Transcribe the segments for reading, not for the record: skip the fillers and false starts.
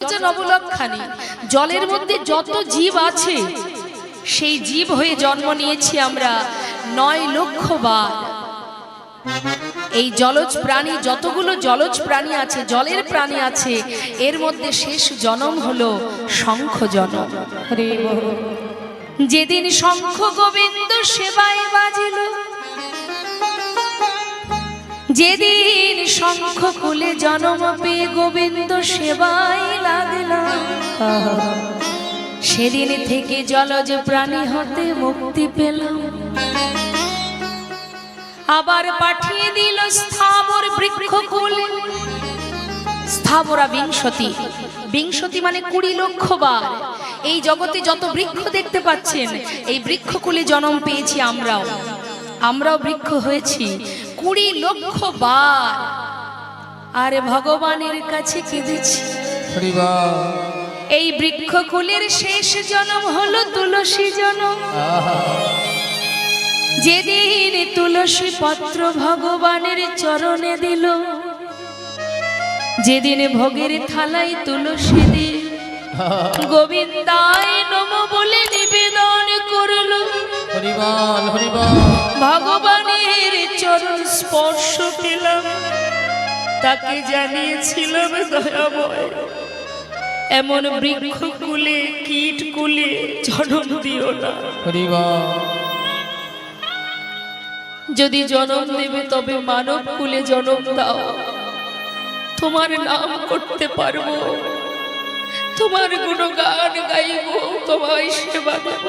নবলক্ষানি জলের মধ্যে যত জীব আছে সেই জীব হয়ে জন্ম নিয়েছি আমরা 9 লক্ষ বার। এই জলজ প্রাণী যতগুলো জলজ প্রাণী আছে, জলের প্রাণী আছে, এর মধ্যে শেষ জন্ম হলো শঙ্খ জন্ম। যেদিন শঙ্খ গোবিন্দ সেবায় বাজিল, যেদিন শঙ্খ কুলে জন্ম পেয়ে গোবিন্দ সেবায় লাগল, সেদিন থেকে জলজ প্রাণী হতে মুক্তি পেলাম। আবার পাঠিয়ে দিল স্থাবর বৃক্ষ কুলে। স্থাবরা বিংশতি, বিংশতি মানে 20 লক্ষ বার। এই জগতে যত বৃক্ষ দেখতে পাচ্ছেন, এই বৃক্ষকুলে জন্ম পেয়েছি আমরাও। আমরাও বৃক্ষ হয়েছি 20 লক্ষ বার। আর ভগবানের কাছে কেঁদেছি। এই বৃক্ষকুলের শেষ জন্ম হলো তুলসী জন্ম। যেদিন তুলসী পত্র ভগবানের চরণে দিল, যেদিন ভোগের থালায় তুলসী দিয়ে গোবিন্দায় নমঃ বলে নিবেদন করল, ভগবানের চরণ স্পর্শ পেলাম। তাকে জানিয়েছিলাম দয়াময়, এমন বৃক্ষ কুলে কীট কুলে জন্ম দিও না। যদি জন্ম দেবে তবে মানব কুলে জন্ম দাও। তোমার নাম করতে পারবো, তোমার গুণগান গাইব, তোমায় সেবা দেব।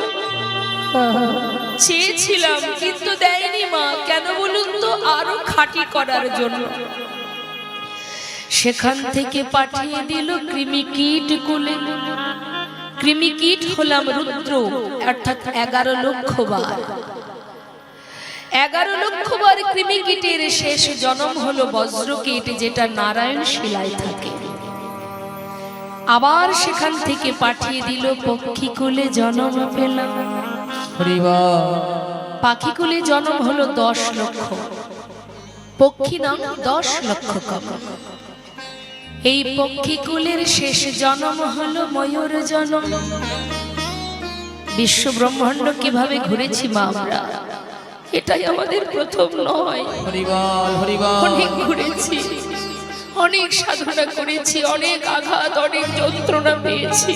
চেয়েছিলাম কিন্তু দেয়নি মা। কেন বলুন তো? আরো খাঁটি করার জন্য। সেখান থেকে পাঠিয়ে দিল কৃমিকীট কুলে। কৃমিকীট হলাম রুদ্র, অর্থাৎ 11 লক্ষ বার। 11 লক্ষ বার কৃমিকীটের শেষ জন্ম হলো বজ্রকীট, যেটা নারায়ণ শিলায় থাকে। আবার সেখান থেকে পাঠিয়ে দিল পক্ষীকুলে জন্ম পেলাম। পাখিকুলে জন্ম হলো 10 লক্ষ, পক্ষী নাম 10 লক্ষ কম। এই পক্ষীকুলের শেষ জন্ম হলো ময়ূর জন্ম। বিশ্ব ব্রহ্মাণ্ড কিভাবে ঘুরেছি মা আমরা, এটাই আমাদের প্রথম নয়। অনেক ঘুরেছি, অনেক সাধনা করেছি, অনেক আঘাত, অনেক যন্ত্রণা পেয়েছি।